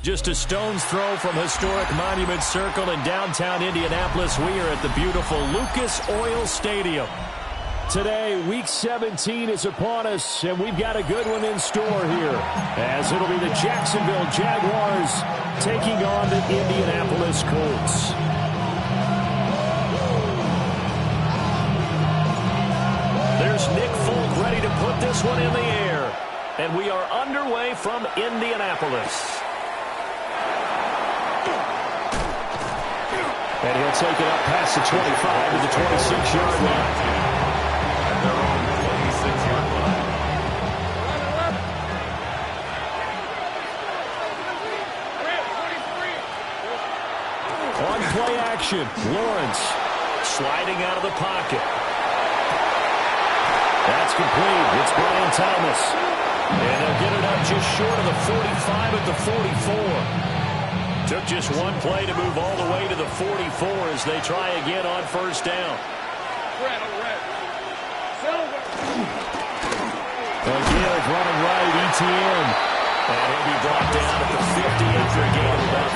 Just a stone's throw from historic Monument Circle in downtown Indianapolis. We are at the beautiful Lucas Oil Stadium. Today, Week 17 is upon us, and we've got a good one in store here, as it'll be the Jacksonville Jaguars taking on the Indianapolis Colts. There's Nick Folk ready to put this one in the air, and we are underway from Indianapolis. And he'll take it up past the 25 to the 26-yard line. At their own 26-yard line. On play action, Lawrence sliding out of the pocket. That's complete. It's Brian Thomas. And they'll get it up just short of the 45 at the 44. Took just one play to move all the way to the 44 as they try again on first down. Again, running right, ETN. And he'll be brought down at the 50 after a gain of about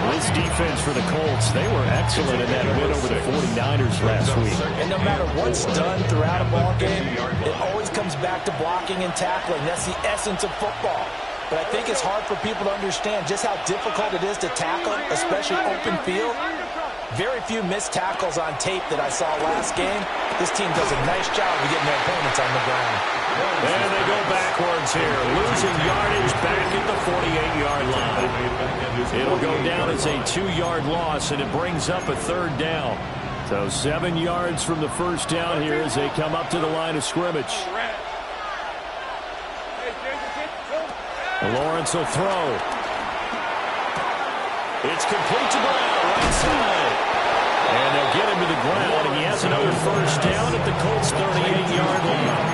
5. This defense for the Colts, they were excellent in that win over the 49ers last week. And no matter what's done throughout a ball game, it always comes back to blocking and tackling. That's the essence of football. But I think it's hard for people to understand just how difficult it is to tackle, especially open field. Very few missed tackles on tape that I saw last game. This team does a nice job of getting their opponents on the ground. And they go backwards here, losing yardage back at the 48-yard line. It'll go down as a 2-yard loss, and it brings up a third down. So 7 yards from the first down here as they come up to the line of scrimmage. Lawrence will throw. It's complete to Brown, right side. And they'll get him to the ground, and he has another first down at the Colts' 38-yard line.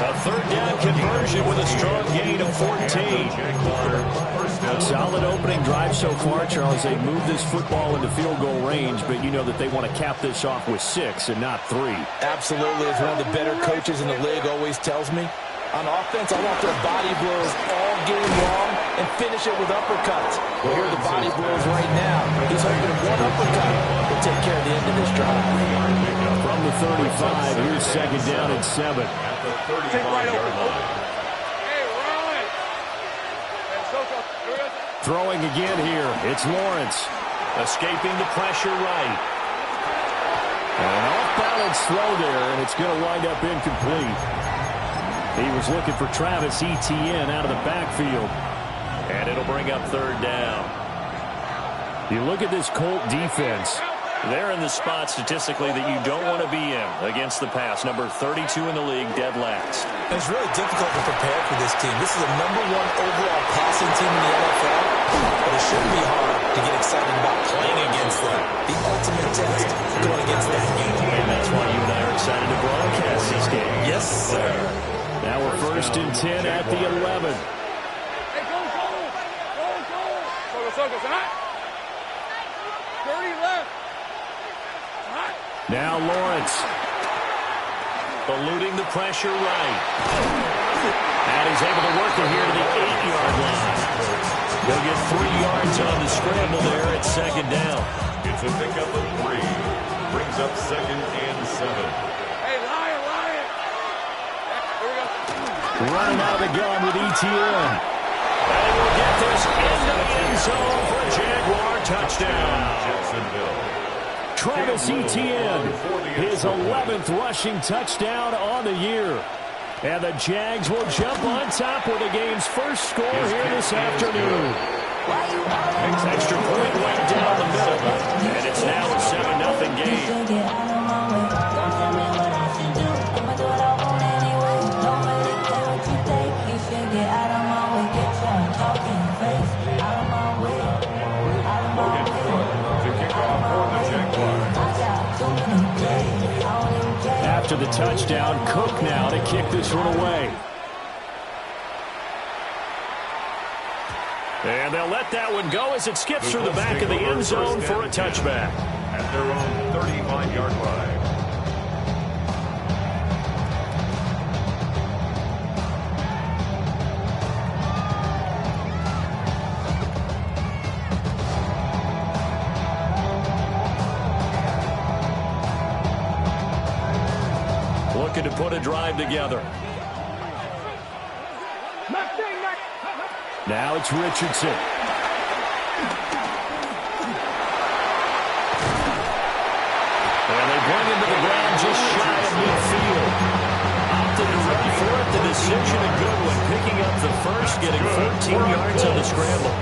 A third down conversion with a strong gain of 14. A solid opening drive so far, Charles. They moved this football into field goal range, but you know that they want to cap this off with 6 and not 3. Absolutely. As one of the better coaches in the league always tells me, on offense, I want their body blows all game long and finish it with uppercuts. Well, here are the body blows right now. He's hoping one uppercut will take care of the end of this drive. From the 35, here's second down and 7. At the 35-yard line. Throwing again here. It's Lawrence. Escaping the pressure right. An off-balance throw there, and it's going to wind up incomplete. He was looking for Travis Etienne out of the backfield. And it'll bring up third down. You look at this Colt defense. They're in the spot statistically that you don't want to be in against the pass. Number 32 in the league, dead last. And it's really difficult to prepare for this team. This is the #1 overall passing team in the NFL. But it shouldn't be hard to get excited about playing against them. The ultimate test going against that game. And that's why you and I are excited to broadcast this game. Yes, sir. Now we're first and 10 at the 11. Hey, go. 30 left. Now Lawrence. Eluding the pressure right. And he's able to work it here to the 8-yard line. They'll get 3 yards on the scramble there at second down. It's a pickup of 3. Brings up second and 7. Running out of the gun with Etienne. And he will get this into the end zone for a Jaguar touchdown. Jacksonville. Travis Etienne, his 11th rushing touchdown on the year. And the Jags will jump on top with the game's first score here this afternoon. Extra point right down the middle. And it's now a 7-0 game. After the touchdown, Cook now to kick this one away. And they'll let that one go as it skips through the back of the end zone for a touchback. At their own 35-yard line. looking to put a drive together. Now it's Richardson. And they bring him to the ground just shy of midfield. Opted to run for it. The decision a good one. Picking up the first, getting 14 yards on the scramble.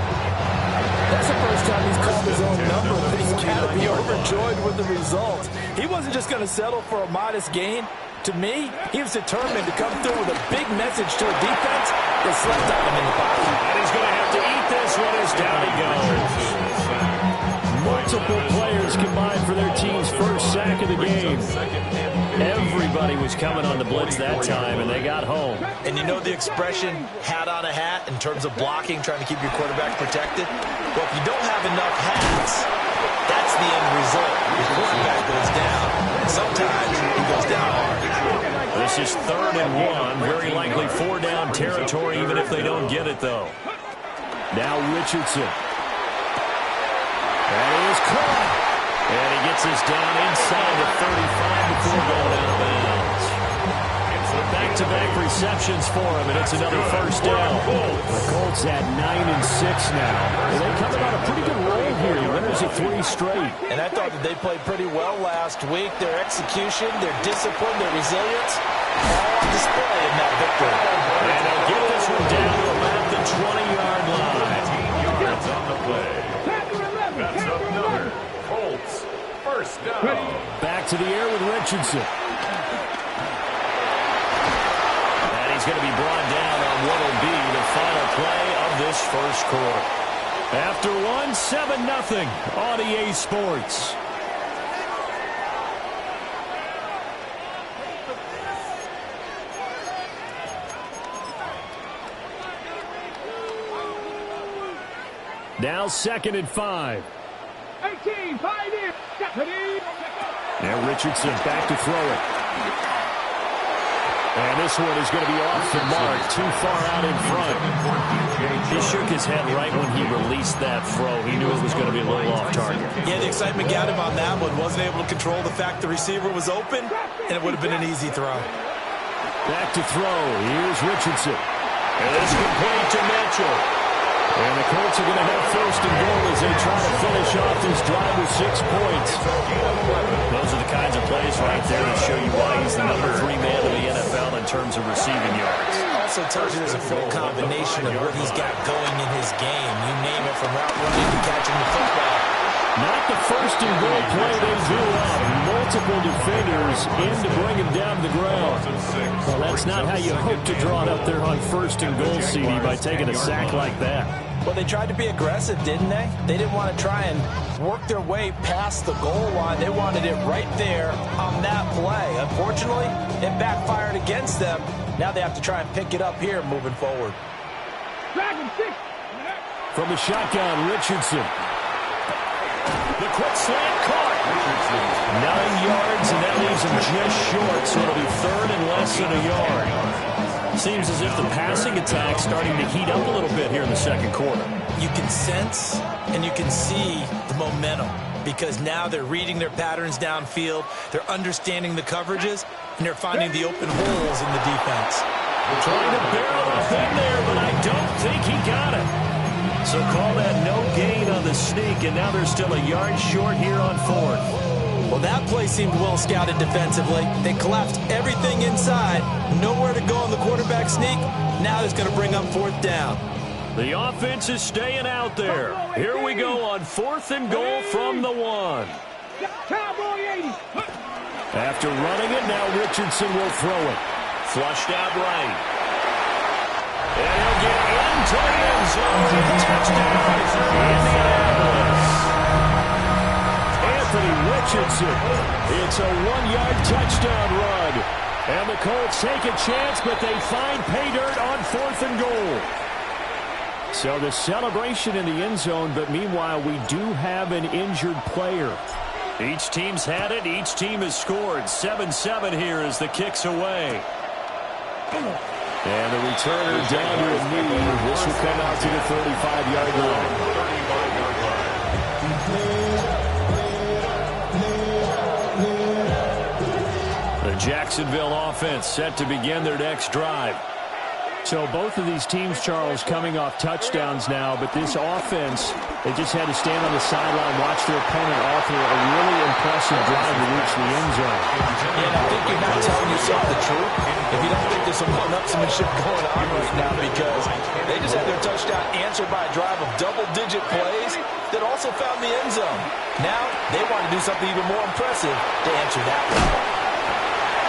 That's the first time he's called his own number, but he's got to be overjoyed with the result. He wasn't just going to settle for a modest gain. To me, he was determined to come through with a big message to a defense that slept on him in the pocket. And he's going to have to eat this one as down he goes. Multiple players combined for their team's first sack of the game. Everybody was coming on the blitz that time, and they got home. And you know the expression, hat on a hat, in terms of blocking, trying to keep your quarterback protected? Well, if you don't have enough hats, that's the end result. Your quarterback goes down, and sometimes he goes down hard. This is 3rd and 1, very likely 4-down territory, even if they don't get it, though. Now Richardson. And he is caught. And he gets us down inside the 35 before going out of bounds. Back-to-back receptions for him, and it's another first down. The Colts at 9-6 now. And they come on a pretty good roll here. Winners of 3 straight. And I thought that they played pretty well last week. Their execution, their discipline, their resilience, all on display in that victory. And they'll get this one down to about the 20-yard line. 18 yards on the play. That's another Colts first down. Back to the air with Richardson. He's going to be brought down on what will be the final play of this first quarter. After 7-0 on EA Sports. Now 2nd and 5. 18, 5 in. Now Richardson back to throw it. And this one is going to be off the mark, too far out in front. He shook his head right when he released that throw. He knew it was going to be a little off target. Yeah, the excitement got him on that one. Wasn't able to control the fact the receiver was open, and it would have been an easy throw. Back to throw. Here's Richardson. And it's complete to Mitchell. And the Colts are going to have 1st and goal as they try to finish off this drive with 6 points. Those are the kinds of plays right there that show you why he's the number 3 man in the NFL in terms of receiving yards. Also tells you there's a full combination of what he's got going in his game. You name it, from route running to catching the football. Not the 1st and goal play they drew up. Multiple defenders in to bring him down to the ground. Well, that's not how you hope to draw it up there on 1st and goal, CD, by taking a sack like that. Well, they tried to be aggressive, didn't they? They didn't want to try and work their way past the goal line. They wanted it right there on that play. Unfortunately, it backfired against them. Now they have to try and pick it up here moving forward. From the shotgun, Richardson. The quick slant caught. 9 yards, and that leaves him just short, so it'll be 3rd and less than a yard. Seems as if the passing attack's starting to heat up a little bit here in the 2nd quarter. You can sense and you can see the momentum, because now they're reading their patterns downfield, they're understanding the coverages, and they're finding the open holes in the defense. Trying to barrel up in there, but I don't think he got it. So call that no gain on the sneak, and now they're still a yard short here on 4th. Well, that play seemed well scouted defensively. They collapsed everything inside. Nowhere to go on the quarterback sneak. Now it's going to bring up 4th down. The offense is staying out there. Here we go on 4th and goal from the 1. After running it, now Richardson will throw it. Flushed out right. And he'll get into the end zone. Touchdown, Indianapolis. Anthony Richardson. It's a 1-yard touchdown run. And the Colts take a chance, but they find pay dirt on 4th and goal. So the celebration in the end zone, but meanwhile we do have an injured player. Each team's had it. Each team has scored. 7-7 here as the kick's away. And the returner down to a knee. This will come out to the 35-yard line. The Jacksonville offense set to begin their next drive. So both of these teams, Charles, coming off touchdowns now, but this offense, they just had to stand on the sideline, watch their opponent offer a really impressive drive to reach the end zone. And I think you're not telling yourself the truth if you don't think there's some one-upsmanship going on right now, because they just had their touchdown answered by a drive of double-digit plays that also found the end zone. Now they want to do something even more impressive to answer that one.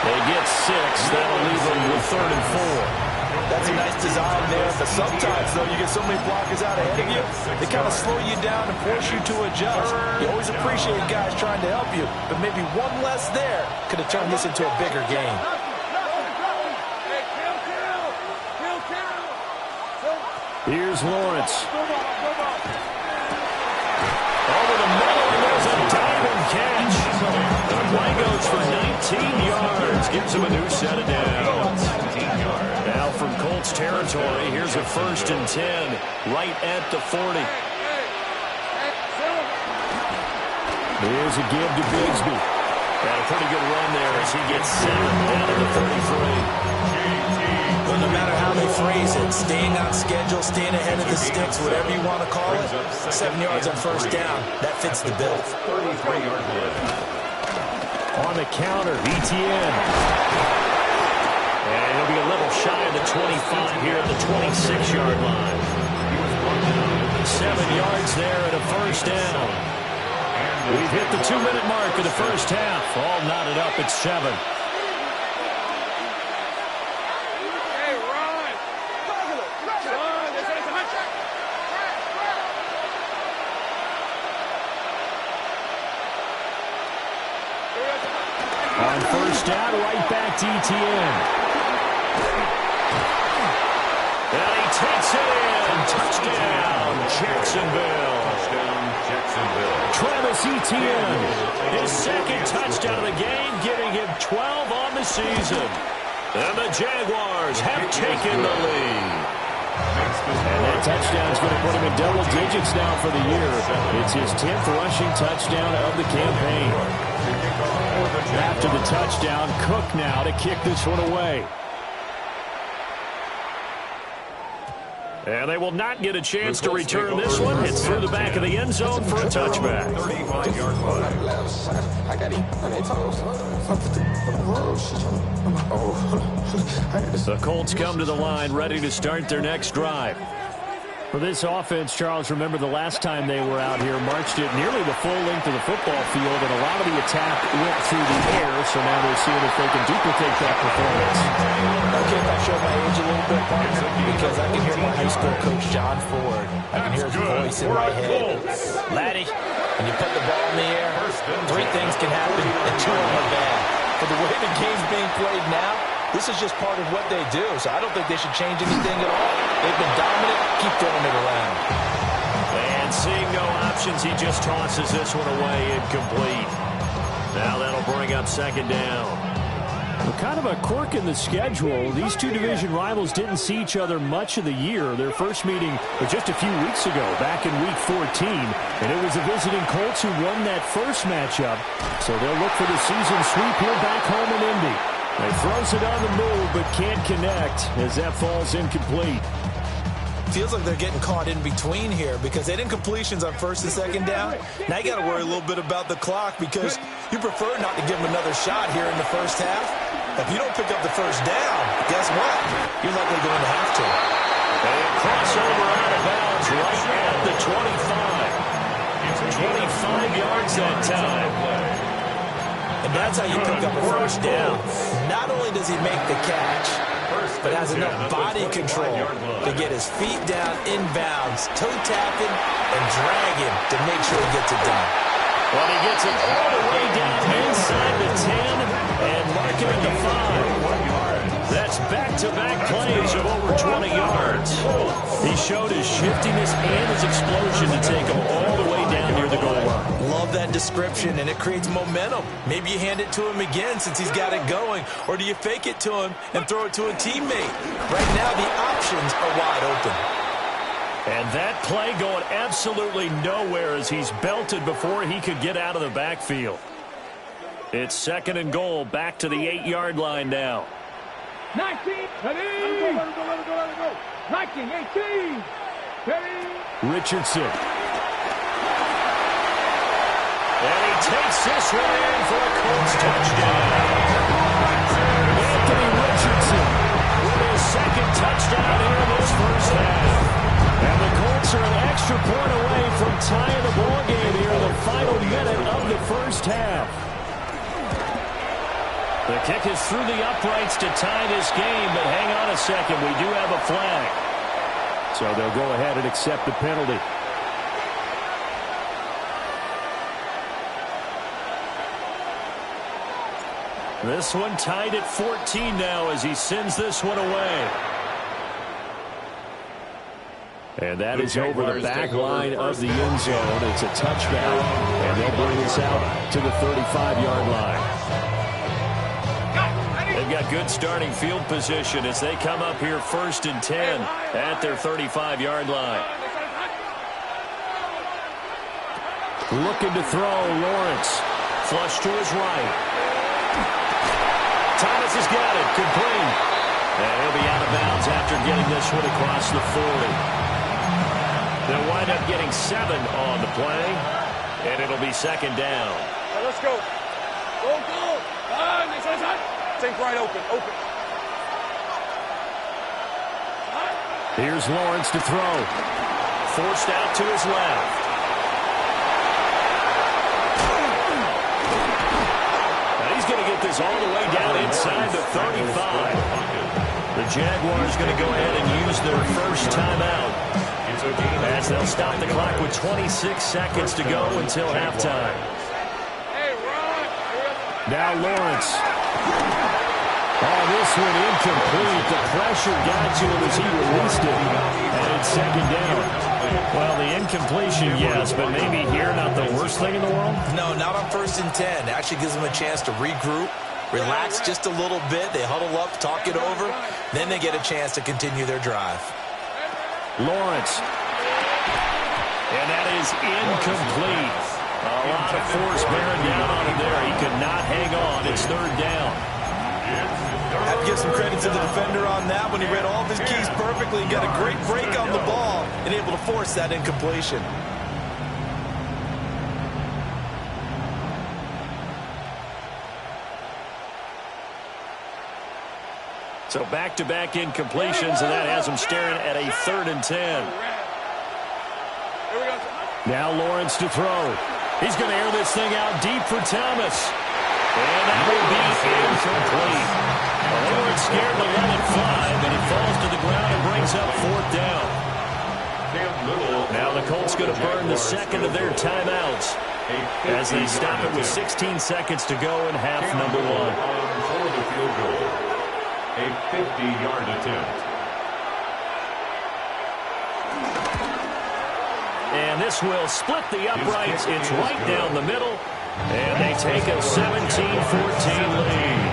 They get 6. That'll leave them with 3rd and 4. That's a nice design there, but sometimes, though, you get so many blockers out ahead of you, they kind of slow you down and force you to adjust. You always appreciate guys trying to help you, but maybe one less there could have turned this into a bigger game. Here's Lawrence. Over the middle, and there's a diving catch. The play goes for 19 yards. Gives him a new set of downs. Now from Colts territory, here's a 1st and 10, right at the 40. Here's a give to Bigsby. Got a pretty good run there as he gets 7 down to the 33. Well, no matter how they phrase it, staying on schedule, staying ahead of the sticks, whatever you want to call it, 7 yards on 1st down, that fits the bill. 33-yard play. On the counter, ETN. And he'll be a little shy of the 25 here at the 26-yard line. 7 yards there at a 1st down. We've hit the 2-minute mark of the 1st half. All knotted up at 7. On 1st down, right back to ETN. And he takes it in. Touchdown, Jacksonville. Touchdown, Jacksonville. Travis Etienne, his 2nd touchdown of the game, giving him 12 on the season. And the Jaguars have taken the lead. And that touchdown is going to put him in double digits now for the year. It's his 10th rushing touchdown of the campaign. After the touchdown, Cook now to kick this one away. And they will not get a chance to return this one. It's through the back of the end zone for a touchback. 35-yard play. The Colts come to the line ready to start their next drive. For this offense, Charles, remember the last time they were out here, marched it nearly the full length of the football field, and a lot of the attack went through the air, so now they're seeing if they can duplicate that performance. Okay, if I show my age a little bit, because I can hear my high school coach, John Ford. I can hear his voice in my head. Laddie, when you put the ball in the air, 3 things can happen, and 2 of them are bad. But the way the game's being played now, this is just part of what they do, so I don't think they should change anything at all. They've been dominant. Keep throwing it around. And seeing no options, he just tosses this one away incomplete. Now that'll bring up 2nd down. Well, kind of a quirk in the schedule. These two division rivals didn't see each other much of the year. Their first meeting was just a few weeks ago, back in Week 14. And it was the visiting Colts who won that first matchup. So they'll look for the season sweep here back home in Indy. They throws it on the move, but can't connect as that falls incomplete. Feels like they're getting caught in between here because they didn't completions on 1st and 2nd down. Now you got to worry a little bit about the clock because you prefer not to give them another shot here in the 1st half. If you don't pick up the 1st down, guess what? You're likely going to have to. And crossover out of bounds right at the 25. 25 yards that time. And that's how you pick up a 1st down. Not only does he make the catch, but has enough body control to get his feet down inbounds, toe tapping, and dragging to make sure he gets it done. Well, he gets it all the way down inside the 10 and marking at the 5. That's back-to-back plays of over 20 yards. He showed his shiftiness and his explosion to take him all the way down near the goal line. Love that description, and it creates momentum. Maybe you hand it to him again since he's got it going, or do you fake it to him and throw it to a teammate? Right now, the options are wide open. And that play going absolutely nowhere as he's belted before he could get out of the backfield. It's 2nd and goal, back to the 8-yard line now. 19, ready, let it go. 19, 18, ready. Richardson. And he takes this one in for a Colts touchdown. Anthony Richardson with his 2nd touchdown here in this first half. And the Colts are an extra point away from tying the ball game here in the final minute of the first half. The kick is through the uprights to tie this game, but hang on a second. We do have a flag. So they'll go ahead and accept the penalty. This one tied at 14 now as he sends this one away. And that is over the back line of the end zone. It's a touchdown, and they'll bring this out to the 35-yard line. They've got good starting field position as they come up here 1st and 10 at their 35-yard line. Looking to throw, Lawrence. Flush to his right. Thomas has got it, complete. And he'll be out of bounds after getting this one across the 40. They'll wind up getting 7 on the play, and it'll be 2nd down. Right, let's go. Go. Think right open. Here's Lawrence to throw. Forced out to his left. Now he's going to get this all the way down inside the 35. The Jaguars going to go ahead and use their first timeout, as they'll stop the clock with 26 seconds to go until halftime. Now Lawrence. Oh, this one incomplete. The pressure got to him as he released it. And it's 2nd down. Well, the incompletion, yes, but maybe here not the worst thing in the world? No, not on 1st and 10. It actually gives them a chance to regroup, relax just a little bit. They huddle up, talk it over. Then they get a chance to continue their drive. Lawrence. And that is incomplete. A lot of force bearing down on him there. He could not hang on. It's 3rd down. I have to give some credit to the defender on that when he read all of his keys perfectly and got a great break on the ball and able to force that incompletion. So back-to-back incompletions, and that has him staring at a 3rd and 10. Now Lawrence to throw. He's going to air this thing out deep for Thomas. And that will be incomplete. Well, they weren't scared to let it fly, but it falls to the ground and brings up 4th down. Now the Colts going to burn the 2nd of their timeouts as they stop it with 16 seconds to go in half number 1. For the field goal, a 50-yard attempt. And this will split the uprights. It's right down the middle. And they take a 17-14 lead.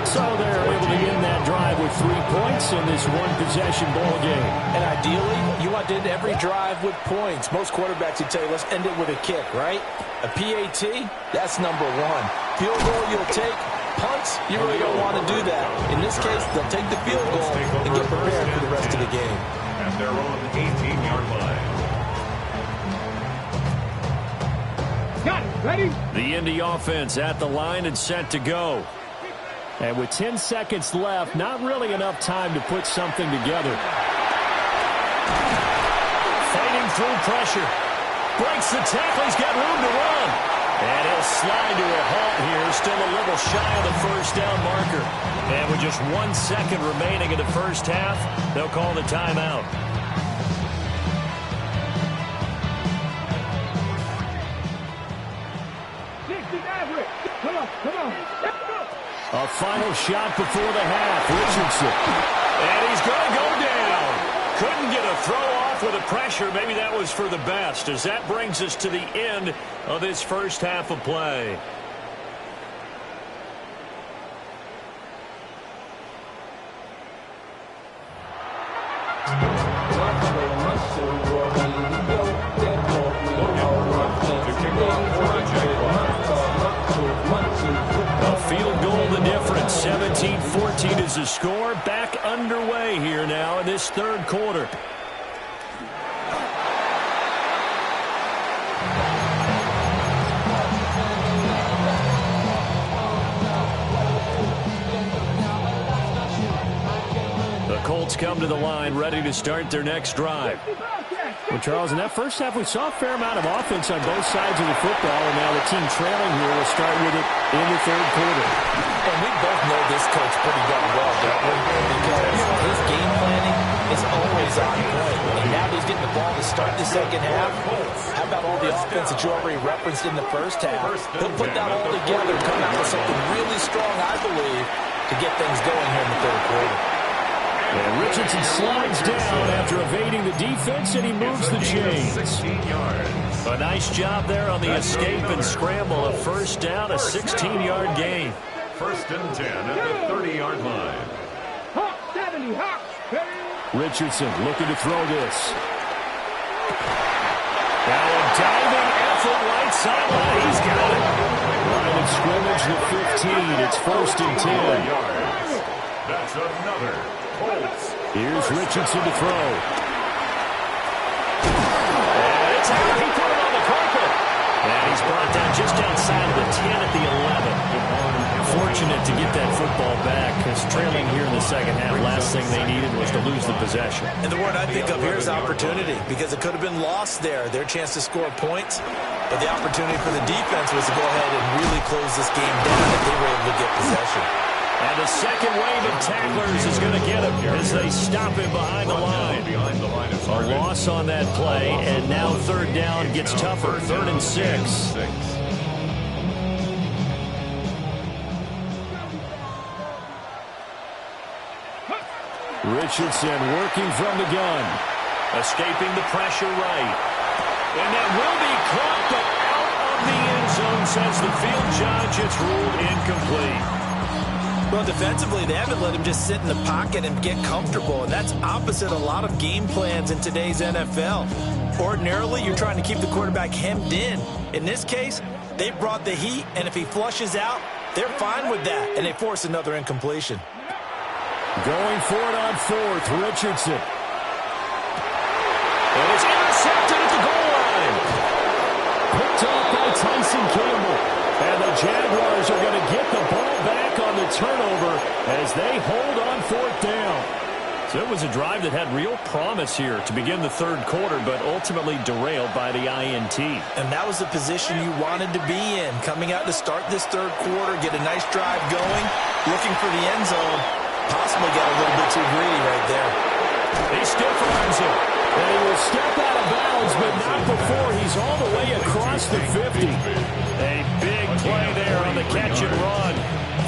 So they're able to end that drive with 3 points in this one-possession ball game. And ideally, you want to end every drive with points. Most quarterbacks would tell you, let's end it with a kick, right? A PAT, that's number 1. Field goal you'll take. Punts, you really don't want to do that. In this case, they'll take the field goal and get prepared for the rest of the game. At their own 18-yard line. Got it, ready? The Indy offense at the line and set to go. And with 10 seconds left, not really enough time to put something together. Fighting through pressure. Breaks the tackle. He's got room to run. And he'll slide to a halt here. Still a little shy of the first down marker. And with just 1 second remaining in the first half, they'll call the timeout. Come on. Let's go. A final shot before the half. Richardson. And he's going to go down. Couldn't get a throw off with the pressure. Maybe that was for the best, as that brings us to the end of this first half of play. To kick off for the Jaguars. 17-14 is the score. Back underway here now in this third quarter. The Colts come to the line ready to start their next drive. Well, Charles, in that first half, we saw a fair amount of offense on both sides of the football, and now the team trailing here will start with it in the third quarter. And we both know this coach pretty darn well, don't we? Because his game planning is always on point. And now he's getting the ball to start the second half. How about all the offense that you already referenced in the first half? He'll put that all together and come out with something really strong, I believe, to get things going here in the third quarter. And Richardson slides down after evading the defense, and he moves the chains. 16 yards. A nice job there on the escape and scramble. A first down, a 16-yard gain. First and 10 at the 30-yard line. Hawk 70, Hawk. Richardson looking to throw this. Now a diving effort right sideline. He's got it. Line of scrimmage the 15. It's first and 10. Yards. That's another Colts. Here's Richardson to throw. And it's out. He put it on the carpet. And he's brought down just outside of the 10 at the 11. Fortunate to get that football back, because trailing here in the second half, last thing they needed was to lose the possession. And the word I think of here is opportunity, because it could have been lost there, their chance to score points. But the opportunity for the defense was to go ahead and really close this game down if they were able to get possession. And the second wave of tacklers is going to get him as they stop him behind the line. A loss on that play, and now third down gets tougher. 3rd and 6. Richardson working from the gun. Escaping the pressure right. And that will be caught, but out of the end zone, says the field judge. It's ruled incomplete. Well, defensively, they haven't let him just sit in the pocket and get comfortable, and that's opposite a lot of game plans in today's NFL. Ordinarily, you're trying to keep the quarterback hemmed in. In this case, they brought the heat, and if he flushes out, they're fine with that, and they force another incompletion. Going for it on 4th, Richardson. And it's intercepted at the goal line. Picked off by Tyson Campbell. And the Jaguars are going to get the ball back on the turnover as they hold on 4th down. So it was a drive that had real promise here to begin the third quarter, but ultimately derailed by the INT. And that was the position you wanted to be in, coming out to start this third quarter, get a nice drive going, looking for the end zone. Possibly got a little bit too greedy right there. He stiff arms it. And he will step out of bounds, but not before he's all the way across the 50. A big play there on the catch and run.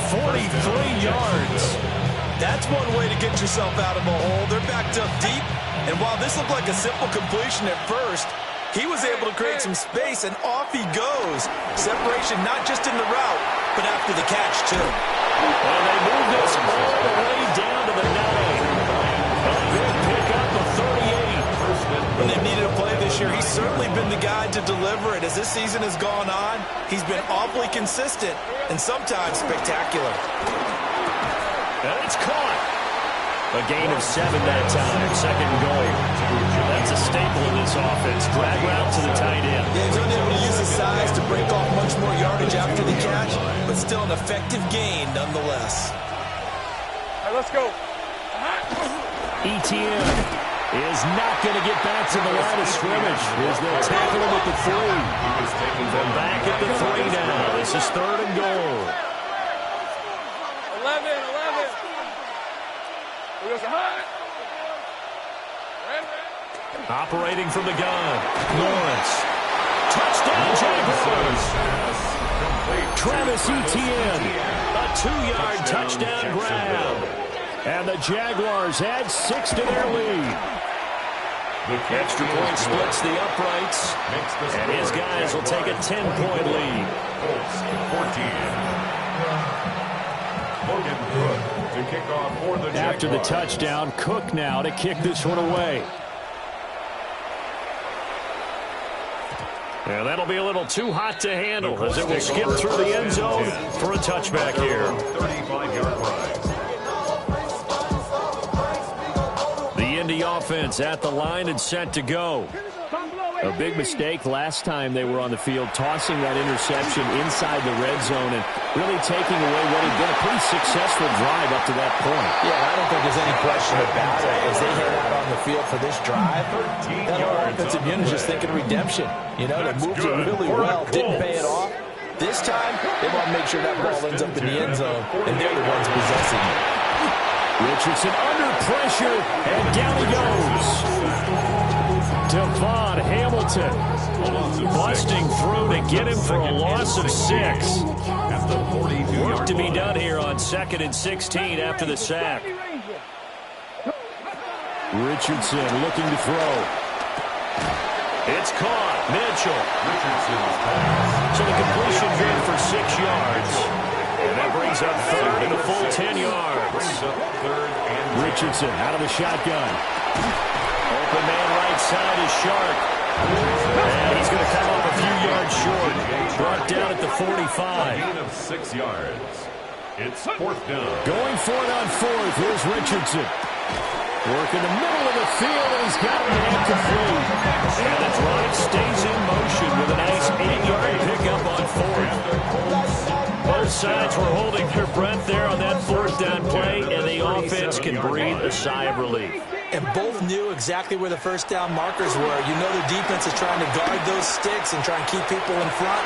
43 yards. That's one way to get yourself out of a hole. They're backed up deep. And while this looked like a simple completion at first, he was able to create some space, and off he goes. Separation not just in the route, but after the catch, too. And they move this all the way down to the 9. A big pickup of 38. When they've needed a play this year, he's certainly been the guy to deliver it. As this season has gone on, he's been awfully consistent and sometimes spectacular. And it's caught. A gain of 7 that time. 2nd and goal. That's a staple in this offense. Drag route to the tight end. Yeah, he's unable to use his size to break off much more yardage after the catch, but still an effective gain nonetheless. All right, let's go. ETN is not going to get back to the line of scrimmage as they'll tackle him at the 3. From back at the 3 now. This is 3rd and goal. 11. Here's a high. Operating from the gun. Lawrence. Touchdown, Jaguars. Travis Etienne. A 2-yard touchdown grab. And the Jaguars add 6 to their lead. The extra point splits the uprights. And his guys will take a 10-point lead. Colts 14. Logan Cook to kick off for the Jaguars. After the touchdown, Cook now to kick this one away. And that'll be a little too hot to handle as it will skip through the end zone for a touchback here. 35-yard prize. the offense at the line and set to go. A big mistake last time they were on the field, tossing that interception inside the red zone and really taking away what had been a pretty successful drive up to that point. Yeah, I don't think there's any question about it. As they head out on the field for this drive, that whole offensive unit is just thinking redemption. You know, they moved it really well, didn't pay it off. This time, they want to make sure that ball ends up in the end zone, and they're the ones possessing it. Richardson under pressure, and down he goes. Devon Hamilton busting through to get him for a loss of 6. Work to be done here on 2nd and 16 after the sack. Richardson looking to throw. It's caught. Mitchell. So the completion good for 6 yards. And that brings up 3rd and a full 10 yards. Richardson out of the shotgun. Open man right side is Sharp. And he's going to come up a few yards short. Brought down at the 45. Gain of 6 yards. It's 4th down. Going for it on 4th. Here's Richardson. Work in the middle of the field, and he's got it incomplete. And the drive stays in motion with a nice 8-yard pickup on 4th. Both sides were holding their breath there on that 4th down play, and the offense can breathe a sigh of relief. And both knew exactly where the first down markers were. You know the defense is trying to guard those sticks and try and keep people in front.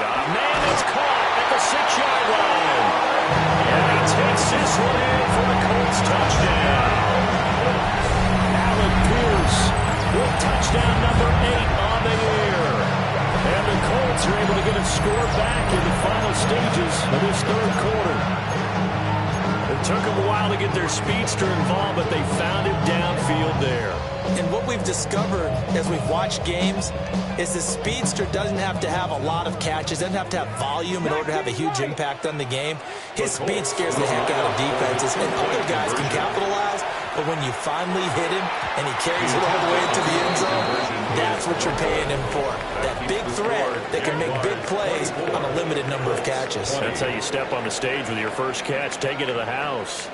Got a man that's caught at the 6-yard line. And he takes this one in for a Colts touchdown. Alec Pierce with touchdown number 8 on the year. And the Colts are able to get a score back in the final stages of this 3rd quarter. It took them a while to get their speedster involved, but they found him downfield there. And what we've discovered as we've watched games is the speedster doesn't have to have a lot of catches, doesn't have to have volume in order to have a huge impact on the game. His speed scares the heck out of defenses, and other guys can capitalize, but when you finally hit him and he carries it all the way into the end zone, that's what you're paying him for. That big threat that can make big plays on a limited number of catches. That's how you step on the stage with your first catch. Take it to the house.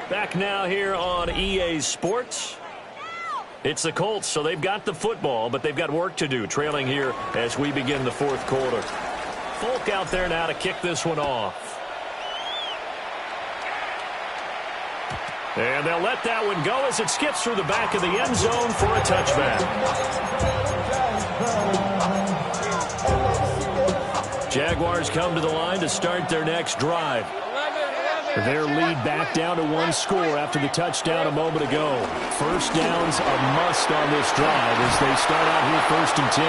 Back now here on EA Sports. It's the Colts, so they've got the football, but they've got work to do, trailing here as we begin the 4th quarter. Folk out there now to kick this one off. And they'll let that one go as it skips through the back of the end zone for a touchback. Jaguars come to the line to start their next drive. Their lead back down to 1 score after the touchdown a moment ago. First down's a must on this drive as they start out here 1st and 10.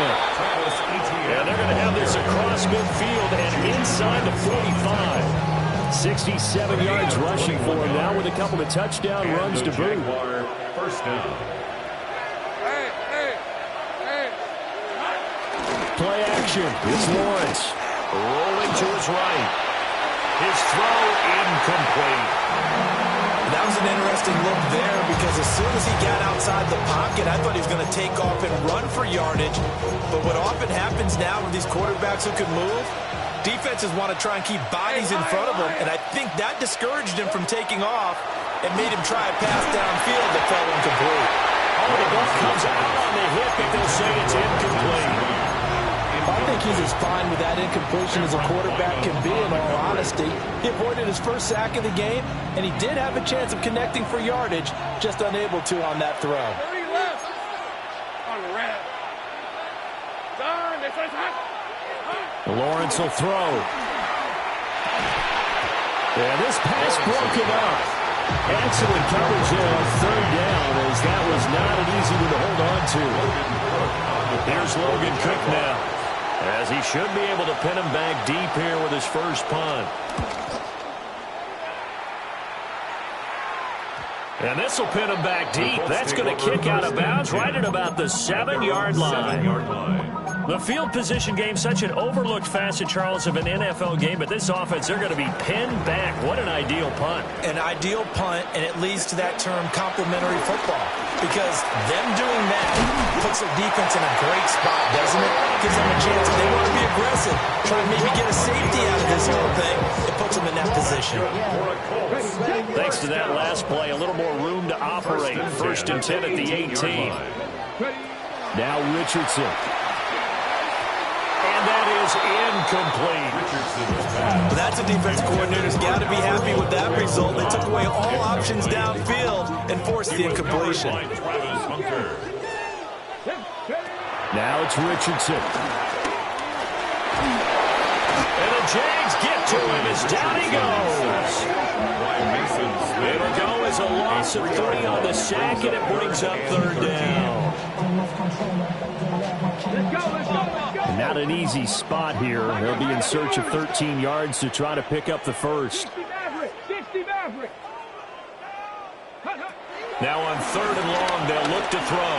And they're going to have this across midfield and inside the 45. 67 yards rushing for him now with a couple of touchdown runs to boot. First down. Play action. It's Lawrence. Rolling to his right. His throw incomplete. That was an interesting look there because as soon as he got outside the pocket, I thought he was going to take off and run for yardage. But what often happens now with these quarterbacks who can move, defenses want to try and keep bodies in front of them, and I think that discouraged him from taking off and made him try a pass downfield that fell incomplete. Oh, the ball comes out on the hip, but they'll say it's incomplete. I think he's as fine with that incompletion as a quarterback can be, in all honesty. He avoided his first sack of the game, and he did have a chance of connecting for yardage, just unable to on that throw. Lawrence will throw. And this pass broken up. Excellent coverage there on 3rd down, as that was not an easy one to hold on to. Here's Logan Cook now, as he should be able to pin him back deep here with his first punt. And this will pin him back deep. That's going to kick out of bounds right at about the 7-yard line. The field position game, such an overlooked facet, Charles, of an NFL game. But this offense, they're going to be pinned back. What an ideal punt. An ideal punt, and it leads to that term complementary football. Because them doing that puts their defense in a great spot, doesn't it? Gives them a chance. If they want to be aggressive, try and maybe get a safety out of this whole thing, it puts them in that position. Thanks to that last play, a little more room to operate. 1st and 10 at the 18. Now Richardson. And that is incomplete. That's a defense coordinator's got to be happy with that result. They took away all options downfield and forced the incompletion. Now it's Richardson. And the Jags get to him as down he goes. It'll go as a loss of 3 on the sack, and it brings up 3rd down. Not an easy spot here. They'll be in search of 13 yards to try to pick up the first. Now on 3rd and long, they'll look to throw.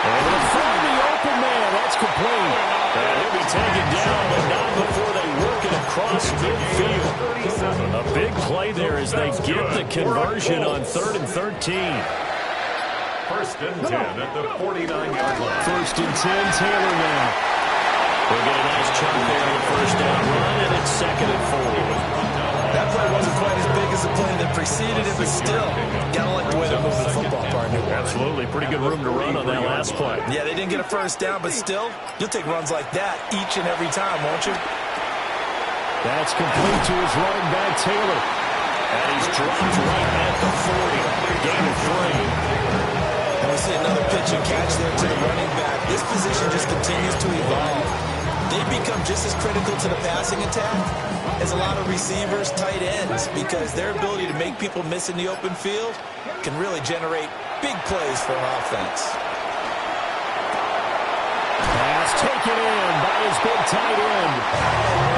And they'll throw the open man. That's complete. And he'll be taken down, but not before they work it across midfield. A big play there as they get the conversion on 3rd and 13. 1st and 10 at the 49-yard line. 1st and 10, Taylor now. We'll get a nice chunk there on the 1st down run, and it's 2nd and 4. That play wasn't quite as big as the play that preceded it, but still, got to like the way they're moving the football, partner. Absolutely. Pretty good room to run on that last play. Yeah, they didn't get a 1st down, but still, you'll take runs like that each and every time, won't you? That's complete to his running back, Taylor. And he's dropped right at the 40. Gain of 3. And we see another pitch and catch there to the running back. This position just continues to evolve. They become just as critical to the passing attack as a lot of receivers, tight ends, because their ability to make people miss in the open field can really generate big plays for an offense. Pass taken in by his big tight end.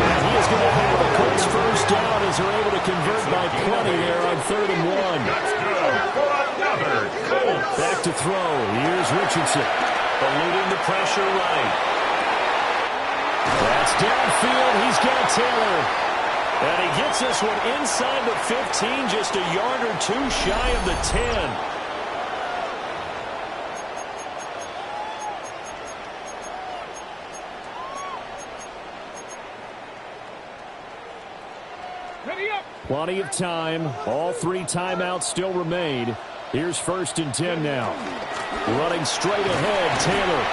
And he is going to have the Colts 1st down as they're able to convert by plenty there on 3rd and 1. That's good for another Colts. Back to throw. Here's Richardson. Eluding the pressure right. That's downfield. He's got Taylor. And he gets this one inside the 15, just a yard or 2 shy of the 10. Plenty of time. All 3 timeouts still remain. Here's 1st and 10 now. Running straight ahead, Taylor.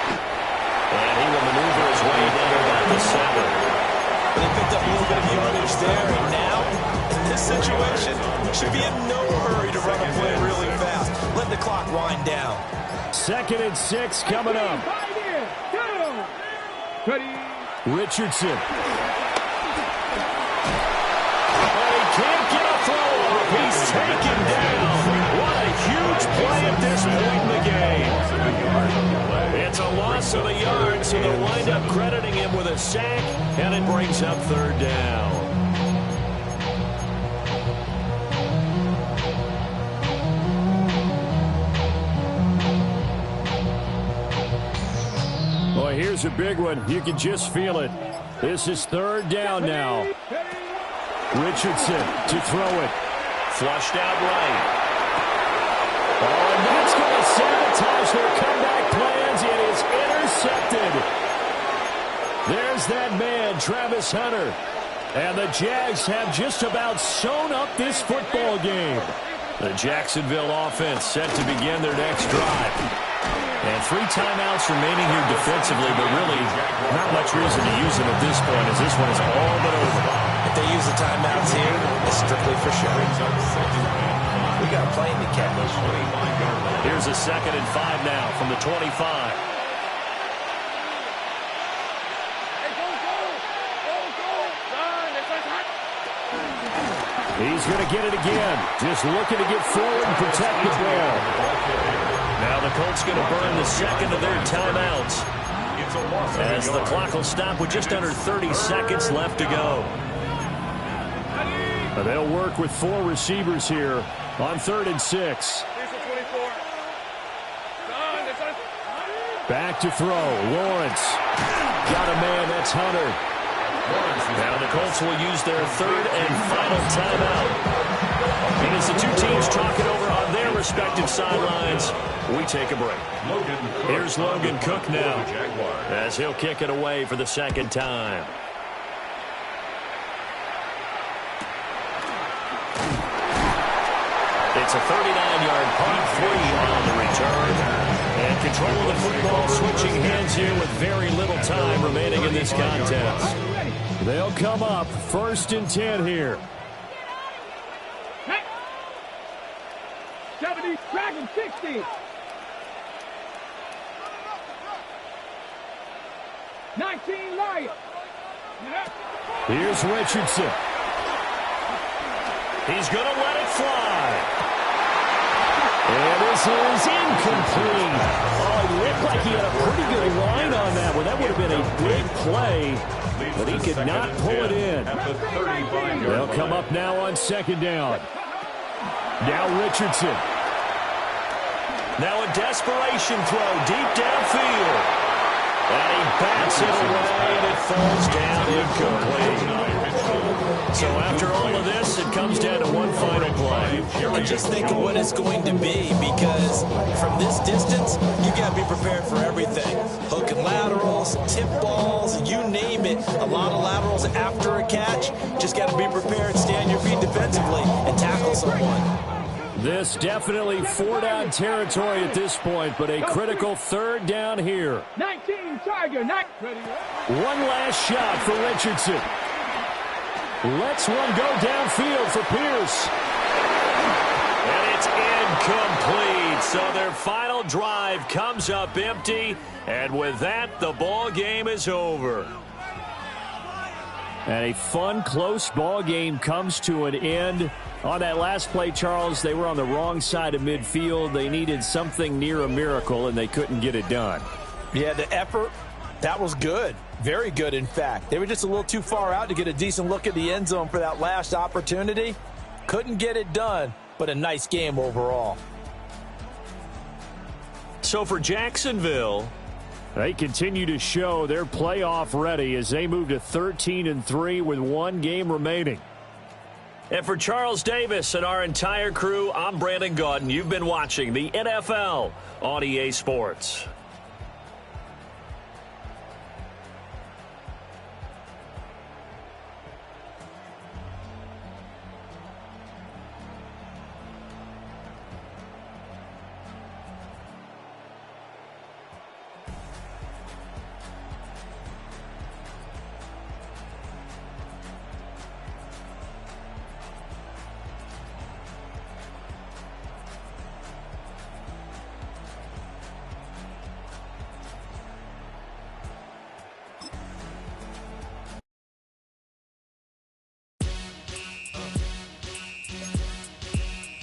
And he will maneuver his way down about the 7. They picked up a little bit of yardage there, and now, in this situation, should be in no hurry to run a play really fast. Let the clock wind down. 2nd and 6 coming up. Richardson. Can't get a throw off. He's taken down. What a huge play at this point in the game. It's a loss of a yard, so they'll wind up crediting him with a sack, and it brings up 3rd down. Boy, here's a big one. You can just feel it. This is 3rd down now. Richardson to throw it. Flushed out right. Oh, and that's going to sabotage their comeback plans. It is intercepted. There's that man, Travis Hunter. And the Jags have just about sewn up this football game. The Jacksonville offense set to begin their next drive. And 3 timeouts remaining here defensively, but really not much reason to use them at this point as this one is all but over. If they use the timeouts here, it's strictly for show. We got a plane to catch. Here's a 2nd and 5 now from the 25. He's going to get it again. Just looking to get forward and protect the ball. Now the Colts going to burn the 2nd of their timeouts as the clock will stop with just under 30 seconds left to go. They'll work with 4 receivers here on 3rd and 6. Back to throw. Lawrence. Got a man. That's Hunter. Now the Colts will use their 3rd and final timeout. And as the 2 teams talk it over on their their respective sidelines, we take a break. Here's Logan Cook now, as he'll kick it away for the second time. It's a 39-yard punt, 3 on the return. And control of the football switching hands here with very little time remaining in this contest. They'll come up 1st and 10 here. 70, Dragon 60. 19, Lion. Here's Richardson. He's going to let it fly. And this is incomplete. Oh, it looked like he had a pretty good line on that one. That would have been a big play, but he could not pull it in. They'll come up now on 2nd down. Now Richardson. Now a desperation throw deep downfield. And he bats it away, and it falls down incomplete. So after all of this, it comes down to one final play. And just think of what it's going to be, because from this distance, you got to be prepared for everything. Hook and laterals, tip balls, you name it. A lot of laterals after a catch. Just got to be prepared, stay on your feet defensively, and tackle someone. This definitely 4-down territory at this point, but a critical 3rd down here. 19, Tiger, 9. One last shot for Richardson. Lets one go downfield for Pierce. And it's incomplete. So their final drive comes up empty. And with that, the ball game is over. And a fun, close ball game comes to an end. On that last play, Charles, they were on the wrong side of midfield. They needed something near a miracle, and they couldn't get it done. Yeah, the effort, that was good. Very good, in fact. They were just a little too far out to get a decent look at the end zone for that last opportunity. Couldn't get it done, but a nice game overall. So for Jacksonville, they continue to show they're playoff ready as they move to 13-3 with one game remaining. And for Charles Davis and our entire crew, I'm Brandon Gaudin. You've been watching the NFL on EA Sports.